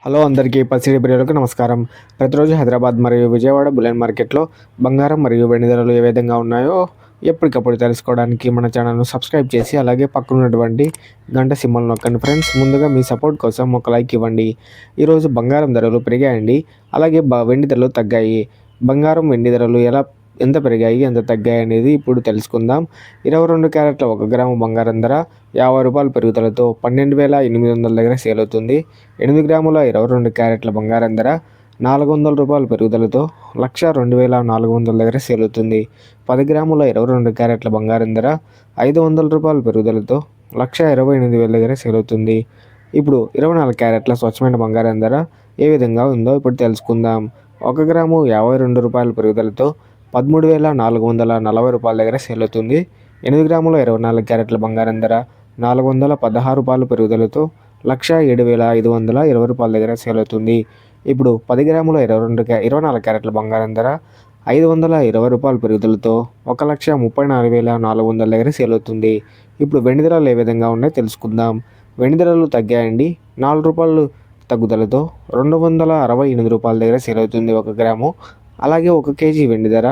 Hello అందరికీ పసిడి ప్రియులకు నమస్కారం. ప్రతిరోజు హైదరాబాద్ మరియు విజయవాడ బులియన్ మార్కెట్లో బంగారం మరియు వెండి ధరలు ఏ విధంగా ఉన్నాయో ఎప్పటికప్పుడు తెలుసుకోవడానికి మన ఛానల్ను సబ్స్క్రైబ్ చేసి అలాగే పక్కన ఉన్నటువంటి గంట సింబల్ నొక్కండి ఫ్రెండ్స్. ముందుగా మీ సపోర్ట్ కోసం ఒక లైక్ ఇవ్వండి. ఈరోజు బంగారం ధరలు పెరిగాయండి, అలాగే వెండి ధరలు తగ్గాయి. బంగారం వెండి ధరలు ఎంత పెరిగాయి, ఎంత తగ్గాయి అనేది ఇప్పుడు తెలుసుకుందాం. 22 క్యారెట్ల 1 గ్రాము బంగారం ధర ₹50 పెరుగుదలతో 12,800 దగ్గర సేల్ అవుతుంది. 8 గ్రాముల 22 క్యారెట్ల బంగారం ధర ₹400 పెరుగుదలతో ₹1,02,400 దగ్గర సేల్ అవుతుంది. 10 గ్రాముల 22 క్యారెట్ల బంగారం ధర ₹500 పెరుగుదలతో ₹1,28,000 దగ్గర సేల్ అవుతుంది. ఇప్పుడు 24 క్యారెట్ల స్వచ్ఛమైన బంగారం ధర ఏ విధంగా ఉందో ఇప్పుడు తెలుసుకుందాం. 1 గ్రాము ₹52 పెరుగుదలతో ₹13,440 దగ్గర సేల్ అవుతుంది. 8 గ్రాముల 24 క్యారెట్ల బంగారం ధర ₹416 పెరుగుదలతో ₹1,07,520 దగ్గర సేల్ అవుతుంది. ఇప్పుడు 10 గ్రాముల 24 క్యారెట్ల బంగారం ధర ₹520 పెరుగుదలతో ₹1,34,400 దగ్గర సేల్ అవుతుంది. ఇప్పుడు వెండి ధరలు ఏ విధంగా ఉన్నాయో తెలుసుకుందాం. వెండి ధరలు తగ్గాయండి. ₹4 తగ్గుదలతో ₹268 దగ్గర సేల్ అవుతుంది 1 గ్రాము. అలాగే 1 కేజీ వెండి ధర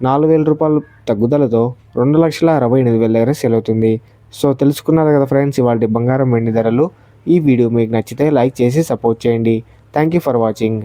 ₹4,000 తగ్గుదలతో ₹2,68,000 దగ్గర సేల్ అవుతుంది. సో తెలుసుకున్నారు కదా ఫ్రెండ్స్, ఇవాళ బంగారం వెండి ధరలు. ఈ వీడియో మీకు నచ్చితే లైక్ చేసి సపోర్ట్ చేయండి. Thank you for watching.